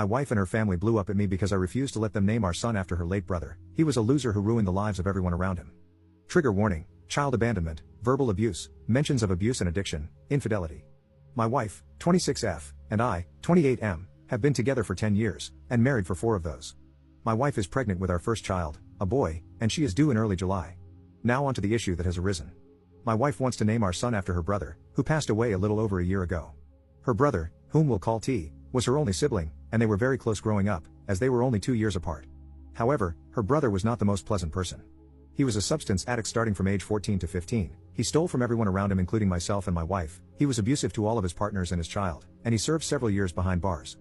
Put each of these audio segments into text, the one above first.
My wife and her family blew up at me because I refused to let them name our son after her late brother. He was a loser who ruined the lives of everyone around him. Trigger warning: child abandonment, verbal abuse, mentions of abuse and addiction, infidelity. My wife, 26F, and I, 28M, have been together for 10 years, and married for 4 of those. My wife is pregnant with our first child, a boy, and she is due in early July. Now onto the issue that has arisen. My wife wants to name our son after her brother, who passed away a little over a year ago. Her brother, whom we'll call T, was her only sibling, and they were very close growing up, as they were only 2 years apart. However, her brother was not the most pleasant person. He was a substance addict starting from age 14 to 15, he stole from everyone around him including myself and my wife, he was abusive to all of his partners and his child, and he served several years behind bars.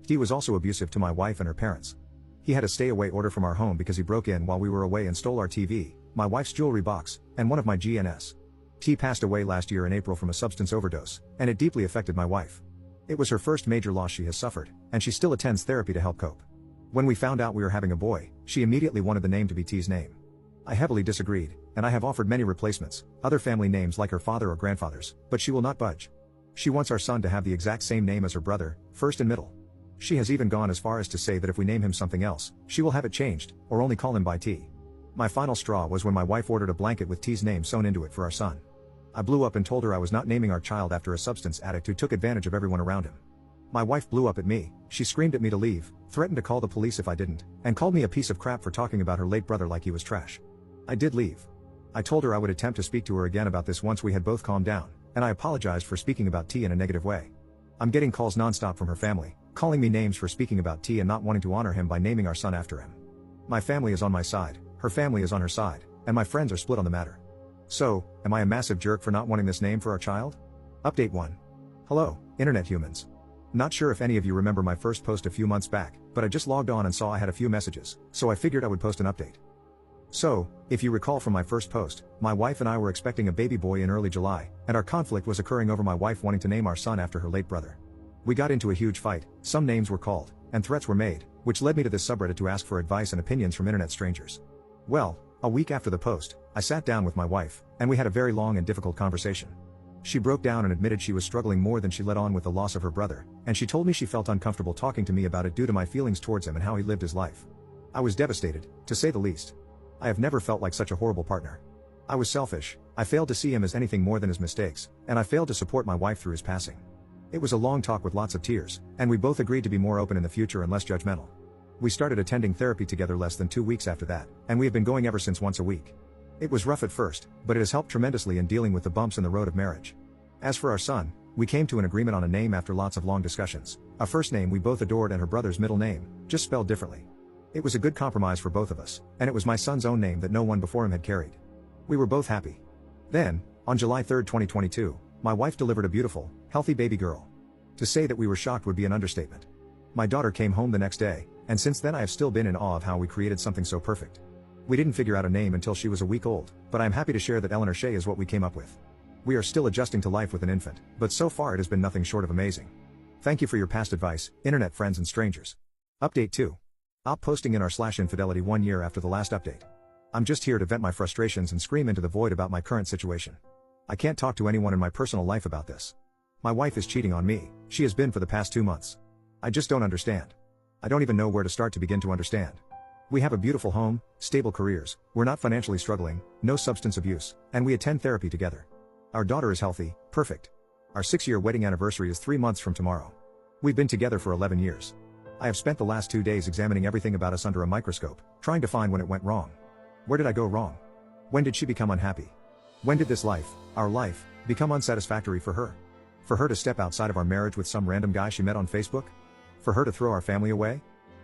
T was also abusive to my wife and her parents. He had a stay-away order from our home because he broke in while we were away and stole our TV, my wife's jewelry box, and one of my GNS. T passed away last year in April from a substance overdose, and it deeply affected my wife. It was her first major loss she has suffered, and she still attends therapy to help cope. When we found out we were having a boy, she immediately wanted the name to be T's name. I heavily disagreed, and I have offered many replacements, other family names like her father or grandfather's, but she will not budge. She wants our son to have the exact same name as her brother, first and middle. She has even gone as far as to say that if we name him something else, she will have it changed, or only call him by T. My final straw was when my wife ordered a blanket with T's name sewn into it for our son. I blew up and told her I was not naming our child after a substance addict who took advantage of everyone around him. My wife blew up at me, she screamed at me to leave, threatened to call the police if I didn't, and called me a piece of crap for talking about her late brother like he was trash. I did leave. I told her I would attempt to speak to her again about this once we had both calmed down, and I apologized for speaking about T in a negative way. I'm getting calls nonstop from her family, calling me names for speaking about T and not wanting to honor him by naming our son after him. My family is on my side, her family is on her side, and my friends are split on the matter. So, am I a massive jerk for not wanting this name for our child? Update 1. Hello, internet humans. Not sure if any of you remember my first post a few months back, but I just logged on and saw I had a few messages, so I figured I would post an update. So, if you recall from my first post, my wife and I were expecting a baby boy in early July, and our conflict was occurring over my wife wanting to name our son after her late brother. We got into a huge fight, some names were called, and threats were made, which led me to this subreddit to ask for advice and opinions from internet strangers. Well, a week after the post, I sat down with my wife, and we had a very long and difficult conversation. She broke down and admitted she was struggling more than she let on with the loss of her brother, and she told me she felt uncomfortable talking to me about it due to my feelings towards him and how he lived his life. I was devastated, to say the least. I have never felt like such a horrible partner. I was selfish, I failed to see him as anything more than his mistakes, and I failed to support my wife through his passing. It was a long talk with lots of tears, and we both agreed to be more open in the future and less judgmental. We started attending therapy together less than 2 weeks after that, and we have been going ever since once a week. It was rough at first, but it has helped tremendously in dealing with the bumps in the road of marriage. As for our son, we came to an agreement on a name after lots of long discussions, a first name we both adored and her brother's middle name, just spelled differently. It was a good compromise for both of us, and it was my son's own name that no one before him had carried. We were both happy. Then, on July 3, 2022, my wife delivered a beautiful, healthy baby girl. To say that we were shocked would be an understatement. My daughter came home the next day, and since then I have still been in awe of how we created something so perfect. We didn't figure out a name until she was a week old, but I am happy to share that Eleanor Shea is what we came up with. We are still adjusting to life with an infant, but so far it has been nothing short of amazing. Thank you for your past advice, internet friends and strangers. Update 2. Op posting in r/infidelity 1 year after the last update. I'm just here to vent my frustrations and scream into the void about my current situation. I can't talk to anyone in my personal life about this. My wife is cheating on me, she has been for the past 2 months. I just don't understand. I don't even know where to start to begin to understand. We have a beautiful home, stable careers, we're not financially struggling, no substance abuse, and we attend therapy together. Our daughter is healthy, perfect. Our 6-year wedding anniversary is 3 months from tomorrow. We've been together for 11 years. I have spent the last 2 days examining everything about us under a microscope, trying to find when it went wrong. Where did I go wrong? When did she become unhappy? When did this life, our life, become unsatisfactory for her? For her to step outside of our marriage with some random guy she met on Facebook? For her to throw our family away?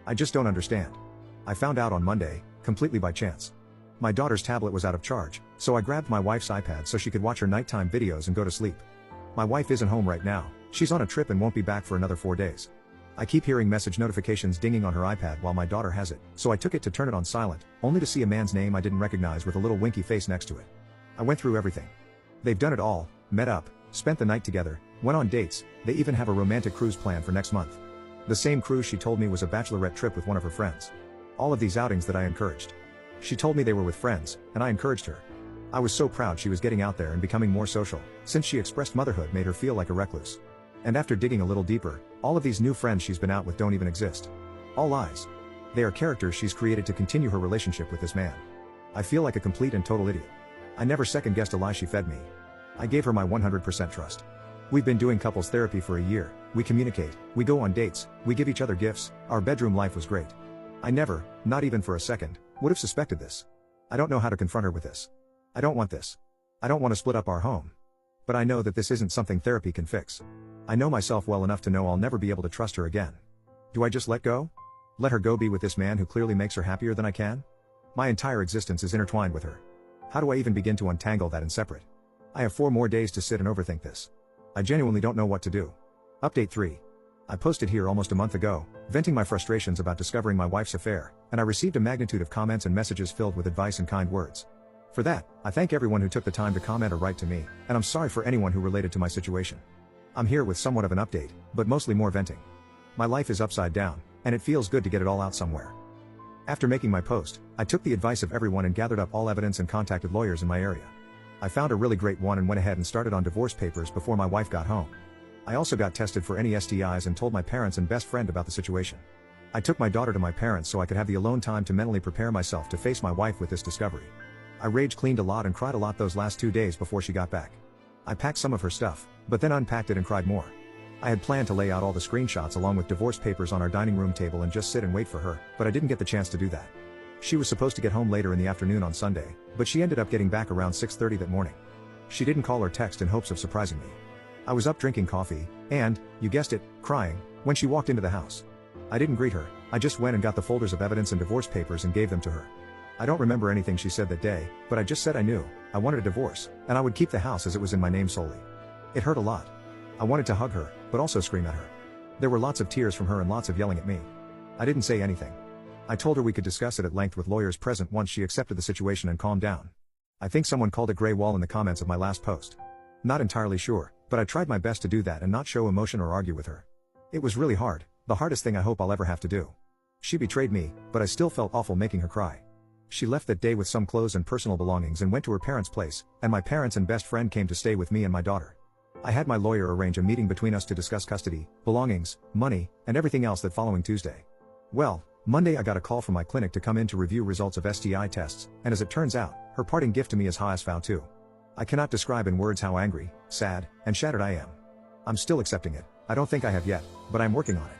I just don't understand. I found out on Monday, completely by chance. My daughter's tablet was out of charge, so I grabbed my wife's iPad so she could watch her nighttime videos and go to sleep. My wife isn't home right now, she's on a trip and won't be back for another 4 days. I keep hearing message notifications dinging on her iPad while my daughter has it, so I took it to turn it on silent, only to see a man's name I didn't recognize with a little winky face next to it. I went through everything. They've done it all, met up, spent the night together, went on dates, they even have a romantic cruise planned for next month. The same cruise she told me was a bachelorette trip with one of her friends. All of these outings that I encouraged. She told me they were with friends, and I encouraged her. I was so proud she was getting out there and becoming more social, since she expressed motherhood made her feel like a recluse. And after digging a little deeper, All of these new friends she's been out with don't even exist. All lies. They are characters she's created to continue her relationship with this man. I feel like a complete and total idiot. I never second-guessed a lie she fed me. I gave her my 100% trust. We've been doing couples therapy for a year, we communicate, we go on dates, we give each other gifts, our bedroom life was great. I never, not even for a second, would have suspected this. I don't know how to confront her with this. I don't want this. I don't want to split up our home. But I know that this isn't something therapy can fix. I know myself well enough to know I'll never be able to trust her again. Do I just let go? Let her go be with this man who clearly makes her happier than I can? My entire existence is intertwined with her. How do I even begin to untangle that and separate? I have 4 more days to sit and overthink this. I genuinely don't know what to do. Update 3. I posted here almost a month ago, venting my frustrations about discovering my wife's affair, and I received a magnitude of comments and messages filled with advice and kind words. For that, I thank everyone who took the time to comment or write to me, and I'm sorry for anyone who related to my situation. I'm here with somewhat of an update, but mostly more venting. My life is upside down, and it feels good to get it all out somewhere. After making my post, I took the advice of everyone and gathered up all evidence and contacted lawyers in my area. I found a really great one and went ahead and started on divorce papers before my wife got home. I also got tested for any STIs and told my parents and best friend about the situation. I took my daughter to my parents so I could have the alone time to mentally prepare myself to face my wife with this discovery. I rage cleaned a lot and cried a lot those last 2 days before she got back. I packed some of her stuff, but then unpacked it and cried more. I had planned to lay out all the screenshots along with divorce papers on our dining room table and just sit and wait for her, but I didn't get the chance to do that. She was supposed to get home later in the afternoon on Sunday, but she ended up getting back around 6:30 that morning. She didn't call or text in hopes of surprising me. I was up drinking coffee, and, you guessed it, crying, when she walked into the house. I didn't greet her, I just went and got the folders of evidence and divorce papers and gave them to her. I don't remember anything she said that day, but I just said I knew, I wanted a divorce, and I would keep the house as it was in my name solely. It hurt a lot. I wanted to hug her, but also scream at her. There were lots of tears from her and lots of yelling at me. I didn't say anything. I told her we could discuss it at length with lawyers present once she accepted the situation and calmed down. I think someone called it gray wall in the comments of my last post. Not entirely sure, but I tried my best to do that and not show emotion or argue with her. It was really hard, the hardest thing I hope I'll ever have to do. She betrayed me, but I still felt awful making her cry. She left that day with some clothes and personal belongings and went to her parents' place, and my parents and best friend came to stay with me and my daughter. I had my lawyer arrange a meeting between us to discuss custody, belongings, money, and everything else that following Tuesday. Well, Monday I got a call from my clinic to come in to review results of STI tests, and as it turns out, her parting gift to me is high found too. I cannot describe in words how angry, sad, and shattered I am. I'm still accepting it, I don't think I have yet, but I'm working on it.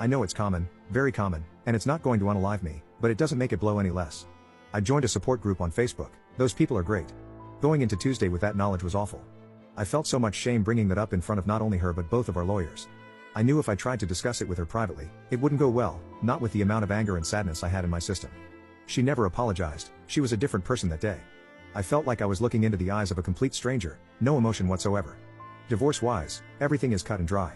I know it's common, very common, and it's not going to unalive me, but it doesn't make it blow any less. I joined a support group on Facebook, those people are great. Going into Tuesday with that knowledge was awful. I felt so much shame bringing that up in front of not only her but both of our lawyers. I knew if I tried to discuss it with her privately, it wouldn't go well, not with the amount of anger and sadness I had in my system. She never apologized, she was a different person that day. I felt like I was looking into the eyes of a complete stranger, no emotion whatsoever. Divorce-wise, everything is cut and dry.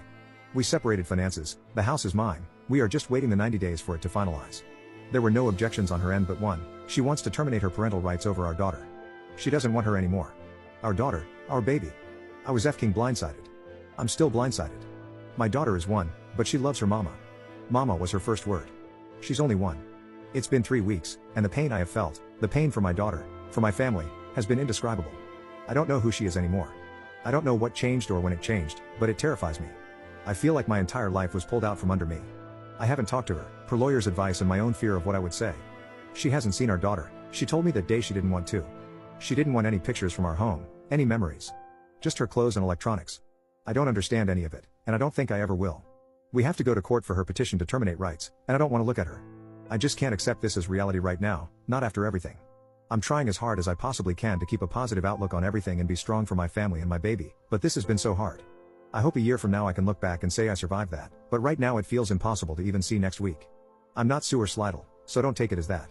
We separated finances, the house is mine, we are just waiting the 90 days for it to finalize. There were no objections on her end but one, she wants to terminate her parental rights over our daughter. She doesn't want her anymore. Our daughter, our baby. I was f***ing blindsided. I'm still blindsided. My daughter is 1, but she loves her mama. Mama was her first word. She's only 1. It's been 3 weeks, and the pain I have felt, the pain for my daughter, for my family, has been indescribable. I don't know who she is anymore. I don't know what changed or when it changed, but it terrifies me. I feel like my entire life was pulled out from under me. I haven't talked to her, per lawyer's advice and my own fear of what I would say. She hasn't seen our daughter, she told me that day she didn't want to. She didn't want any pictures from our home, any memories. Just her clothes and electronics. I don't understand any of it, and I don't think I ever will. We have to go to court for her petition to terminate rights, and I don't want to look at her. I just can't accept this as reality right now, not after everything. I'm trying as hard as I possibly can to keep a positive outlook on everything and be strong for my family and my baby, but this has been so hard. I hope a year from now I can look back and say I survived that, but right now it feels impossible to even see next week. I'm not suicidal, so don't take it as that.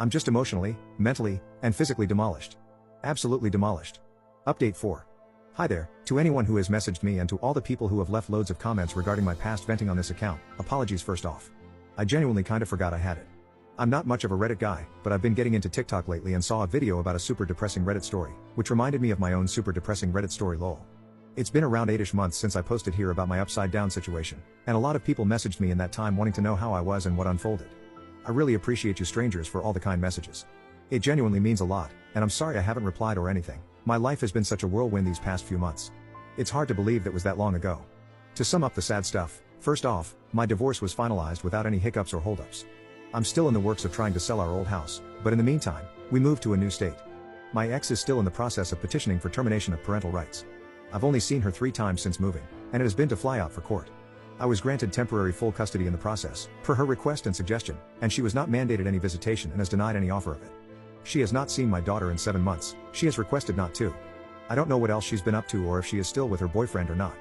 I'm just emotionally, mentally, and physically demolished. Absolutely demolished. Update 4. Hi there, to anyone who has messaged me and to all the people who have left loads of comments regarding my past venting on this account, apologies first off. I genuinely kinda forgot I had it. I'm not much of a Reddit guy, but I've been getting into TikTok lately and saw a video about a super depressing Reddit story, which reminded me of my own super depressing Reddit story lol. It's been around 8ish months since I posted here about my upside down situation, and a lot of people messaged me in that time wanting to know how I was and what unfolded. I really appreciate you strangers for all the kind messages. It genuinely means a lot, and I'm sorry I haven't replied or anything. My life has been such a whirlwind these past few months. It's hard to believe that was that long ago. To sum up the sad stuff, First off, my divorce was finalized without any hiccups or holdups. I'm still in the works of trying to sell our old house, but in the meantime, we moved to a new state. My ex is still in the process of petitioning for termination of parental rights. I've only seen her 3 times since moving, and it has been to fly out for court. I was granted temporary full custody in the process, per her request and suggestion, and she was not mandated any visitation and has denied any offer of it. She has not seen my daughter in 7 months, she has requested not to. I don't know what else she's been up to or if she is still with her boyfriend or not.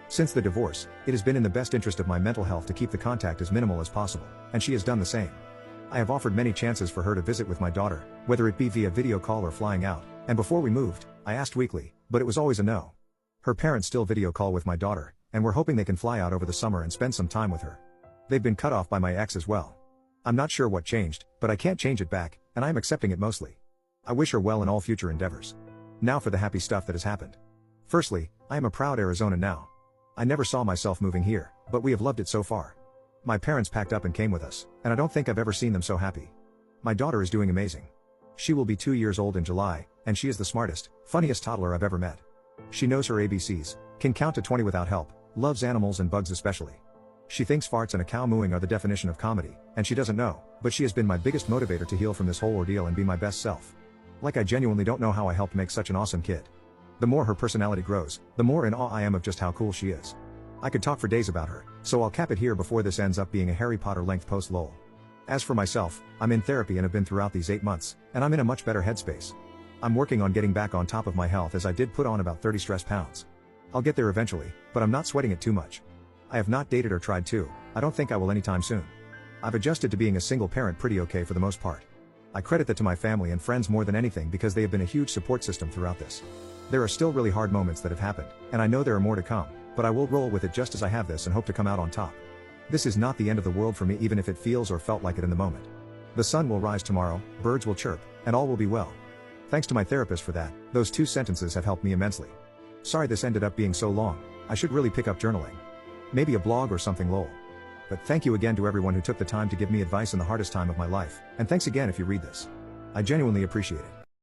Since the divorce, it has been in the best interest of my mental health to keep the contact as minimal as possible, and she has done the same. I have offered many chances for her to visit with my daughter, whether it be via video call or flying out, and before we moved, I asked weekly, but it was always a no. Her parents still video call with my daughter, and we're hoping they can fly out over the summer and spend some time with her. They've been cut off by my ex as well. I'm not sure what changed, but I can't change it back, and I am accepting it mostly. I wish her well in all future endeavors. Now for the happy stuff that has happened. Firstly, I am a proud Arizonan now. I never saw myself moving here, but we have loved it so far. My parents packed up and came with us, and I don't think I've ever seen them so happy. My daughter is doing amazing. She will be 2 years old in July, and she is the smartest, funniest toddler I've ever met. She knows her ABCs, can count to 20 without help, loves animals and bugs especially. She thinks farts and a cow mooing are the definition of comedy, and she doesn't know, but she has been my biggest motivator to heal from this whole ordeal and be my best self. Like I genuinely don't know how I helped make such an awesome kid. The more her personality grows, the more in awe I am of just how cool she is. I could talk for days about her, so I'll cap it here before this ends up being a Harry Potter length post lol. As for myself, I'm in therapy and have been throughout these 8 months, and I'm in a much better headspace. I'm working on getting back on top of my health as I did put on about 30 stress pounds. I'll get there eventually, but I'm not sweating it too much. I have not dated or tried to, I don't think I will anytime soon. I've adjusted to being a single parent pretty okay for the most part. I credit that to my family and friends more than anything because they have been a huge support system throughout this. There are still really hard moments that have happened, and I know there are more to come, but I will roll with it just as I have this and hope to come out on top. This is not the end of the world for me even if it feels or felt like it in the moment. The sun will rise tomorrow, birds will chirp, and all will be well. Thanks to my therapist for that, those 2 sentences have helped me immensely. Sorry this ended up being so long, I should really pick up journaling. Maybe a blog or something lol. But thank you again to everyone who took the time to give me advice in the hardest time of my life, and thanks again if you read this. I genuinely appreciate it.